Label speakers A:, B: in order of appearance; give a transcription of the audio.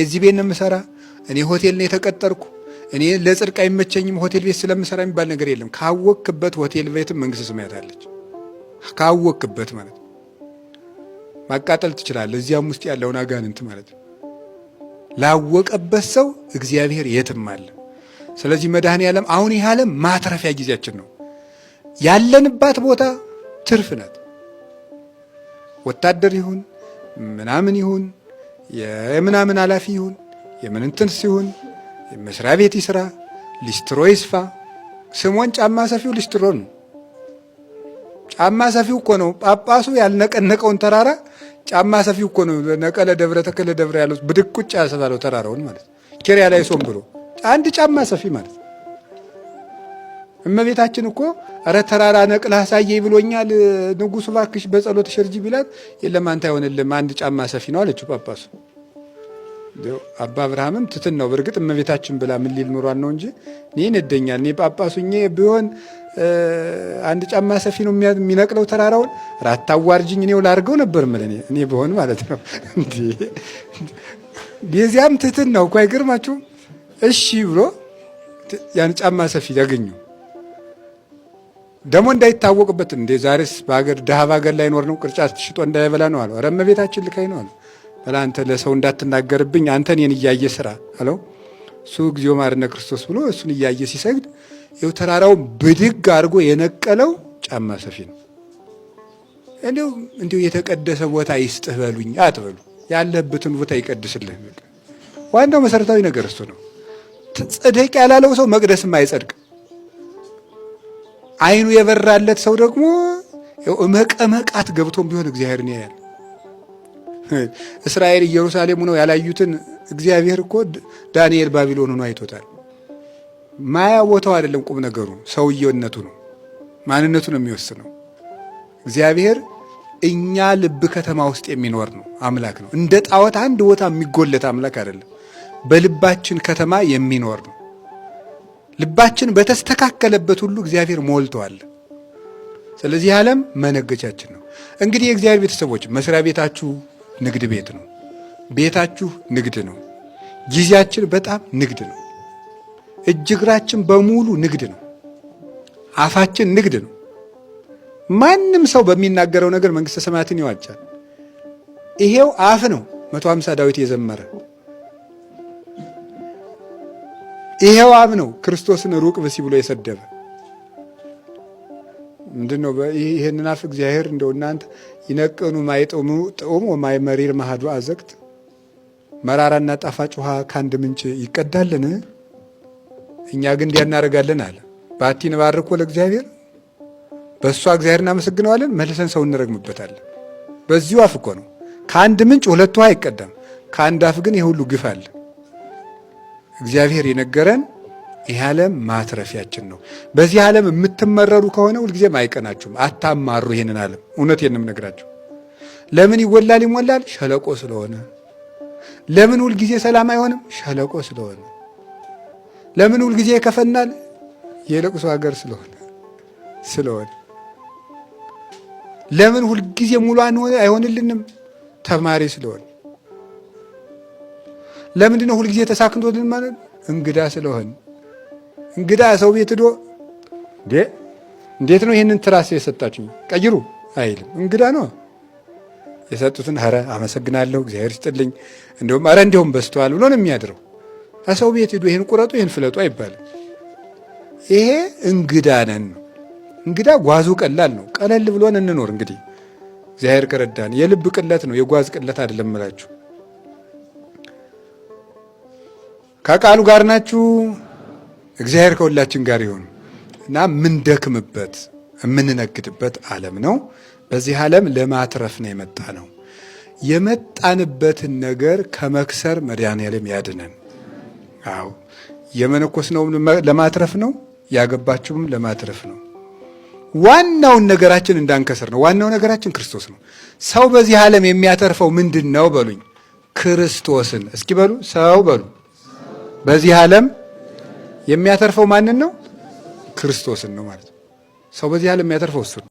A: እዚህ ቤት ነው የምሰራ፣ እኔ ሆቴል ነው የተቀጠርኩ፣ እኔ ለጽድቅ አይመቸኝም ሆቴል ቤት ስለምሰራ የሚባል ነገር የለም። ካወቅክበት ሆቴል ቤትም መንግስተ ሰማያት አለች። ካወቅክበት ማለት ማቃጠል ትችላለህ፣ እዚያም ውስጥ ያለውን አጋንንት ማለት ነው። ላወቀበት ሰው እግዚአብሔር የትም አለ። ስለዚህ መድኃኔዓለም አሁን ይህ ዓለም ማትረፊያ ጊዜያችን ነው። ያለንባት ቦታ ትርፍ ናት። ወታደር ይሁን ምናምን ይሁን የምናምን ኃላፊ ይሁን የምን እንትን ሲሆን መስሪያ ቤት ይስራ፣ ሊስትሮ ይስፋ፣ ስሞን ጫማ ሰፊው ሊስትሮ ነው። ጫማ ሰፊው እኮ ነው። ጳጳሱ ያልነቀነቀውን ተራራ ጫማ ሰፊው እኮ ነው። ነቀለ ደብረ ተከለ ደብረ ያለው ብድቁጭ ያሰባለው ተራራውን ማለት ኪሪያ ላይ ሶም ብሎ አንድ ጫማ ሰፊ ማለት። እመቤታችን እኮ አረ ተራራ ነቅለህ አሳየኝ ብሎኛል ንጉሱ ባክሽ በጸሎት ሸርጂ ቢላት የለም አንተ አይሆንልም አንድ ጫማ ሰፊ ነው አለችው ጳጳሱ። አባ አብርሃምም ትትን ነው በርግጥ እመቤታችን ብላ ምን ሊል ኖሯል ነው እንጂ እኔ ነደኛል እኔ ጳጳሱኝ ቢሆን አንድ ጫማ ሰፊ ነው የሚነቅለው ተራራውን ራታዋርጅኝ እኔው ላርገው ነበር ማለት እኔ ቢሆን ማለት ነው እንዴ ቢዚያም ትትን ነው እኮ አይገርማችሁ። እሺ ብሎ ያን ጫማ ሰፊ ያገኘው ደሞ እንዳይታወቅበት እንዴ ዛሬስ በአገር ደሃ ባገር ላይ ኖር ነው ቅርጫት ሽጦ እንዳይበላ ነው አለው። ኧረ እመቤታችን ልካይ ነው አለው። በላ አንተ ለሰው እንዳትናገርብኝ አንተ እኔን እያየ ስራ አለው። እሱ እግዚኦ ማርነ ክርስቶስ ብሎ እሱን እያየ ሲሰግድ ይኸው ተራራው ብድግ አድርጎ የነቀለው ጫማ ሰፊ ነው። እንዲሁ የተቀደሰ ቦታ ይስጥህ በሉኝ አትበሉ። ያለበትን ቦታ ይቀድስልህ። ዋናው መሰረታዊ ነገር እሱ ነው። ጽድቅ ያላለው ሰው መቅደስም አይጸድቅ። አይኑ የበራለት ሰው ደግሞ መቀመቃት ገብቶም ቢሆን እግዚአብሔርን ያያል። እስራኤል ኢየሩሳሌም ነው ያላዩትን እግዚአብሔር እኮ ዳንኤል ባቢሎን ሆኖ አይቶታል። ማያ ቦታው አይደለም ቁም ነገሩ ሰውየውነቱ ነው፣ ማንነቱ ነው የሚወስነው። እግዚአብሔር እኛ ልብ ከተማ ውስጥ የሚኖር ነው አምላክ ነው። እንደ ጣዖት አንድ ቦታ የሚጎለት አምላክ አይደለም። በልባችን ከተማ የሚኖር ነው። ልባችን በተስተካከለበት ሁሉ እግዚአብሔር ሞልቷል። ስለዚህ ዓለም መነገቻችን ነው። እንግዲህ የእግዚአብሔር ቤተሰቦች መስሪያ ቤታችሁ ንግድ ቤት ነው። ቤታችሁ ንግድ ነው። ጊዜያችን በጣም ንግድ ነው። እጅ እግራችን በሙሉ ንግድ ነው። አፋችን ንግድ ነው። ማንም ሰው በሚናገረው ነገር መንግስተ ሰማያትን ይዋጃል። ይሄው አፍ ነው 150 ዳዊት የዘመረ ይሄው አፍ ነው ክርስቶስን ሩቅ ብሲ ብሎ የሰደበ ምንድነው? ይሄንን አፍ እግዚአብሔር እንደው እናንተ ይነቀኑ ማይጠሙ ጥዑም ወማይ መሪር ማሃዱ አዘቅት መራራና ጣፋጭ ውሃ ካንድ ምንጭ ይቀዳልን? እኛ ግን እንዲያናረጋለን አለ። ባቲን ባርኮ ለእግዚአብሔር በእሷ እግዚአብሔር እናመሰግነዋለን፣ መልሰን ሰው እንረግምበታለን። በዚሁ አፍ እኮ ነው ከአንድ ምንጭ ሁለት ውሃ አይቀዳም። ከአንድ አፍ ግን የሁሉ ግፍ አለ። እግዚአብሔር የነገረን ይህ ዓለም ማትረፊያችን ነው። በዚህ ዓለም የምትመረሩ ከሆነ ሁልጊዜም አይቀናችሁም። አታማሩ ይሄንን ዓለም። እውነቴን ነው የምነግራችሁ። ለምን ይወላል ይሞላል? ሸለቆ ስለሆነ። ለምን ሁልጊዜ ሰላም አይሆንም? ሸለቆ ስለሆነ። ለምን ሁልጊዜ ይከፈናል? የለቅሶ ሀገር ስለሆነ። ለምን ሁልጊዜ ሙሉ አይሆንልንም? ተማሪ ስለሆነ። ለምንድን ነው ሁልጊዜ ተሳክቶልን ማለት? እንግዳ ስለሆነ። እንግዳ ሰው ቤት ሄዶ እንዴት ነው ይሄንን ትራስ የሰጣችሁ ቀይሩ አይልም። እንግዳ ነው የሰጡትን ኧረ አመሰግናለሁ እግዚአብሔር ይስጥልኝ እንደውም ኧረ እንደውም በስተዋል ብሎ ነው የሚያድረው። ሰው ቤት ሄዶ ይሄን ቁረጡ ይሄን ፍለጡ አይባልም። ይሄ እንግዳ ነን። እንግዳ ጓዙ ቀላል ነው። ቀለል ብሎን እንኖር እንግዲህ እግዚአብሔር ከረዳን። የልብ ቅለት ነው የጓዝ ቅለት አይደለም እላችሁ። ከቃሉ ጋር ናችሁ። እግዚአብሔር ከሁላችን ጋር ይሁን እና ምንደክምበት የምንነግድበት ዓለም ነው። በዚህ ዓለም ለማትረፍ ነው የመጣ ነው። የመጣንበትን ነገር ከመክሰር መድኃኔዓለም ያድነን። አዎ የመነኮስነው ለማትረፍ ነው፣ ያገባችሁም ለማትረፍ ነው። ዋናውን ነገራችን እንዳንከስር ነው። ዋናው ነገራችን ክርስቶስ ነው። ሰው በዚህ ዓለም የሚያተርፈው ምንድን ነው በሉኝ? ክርስቶስን። እስኪ በሉ ሰው በሉ። በዚህ ዓለም የሚያተርፈው ማንን ነው? ክርስቶስን ነው ማለት ነው። ሰው በዚህ ዓለም የሚያተርፈው እሱ ነው።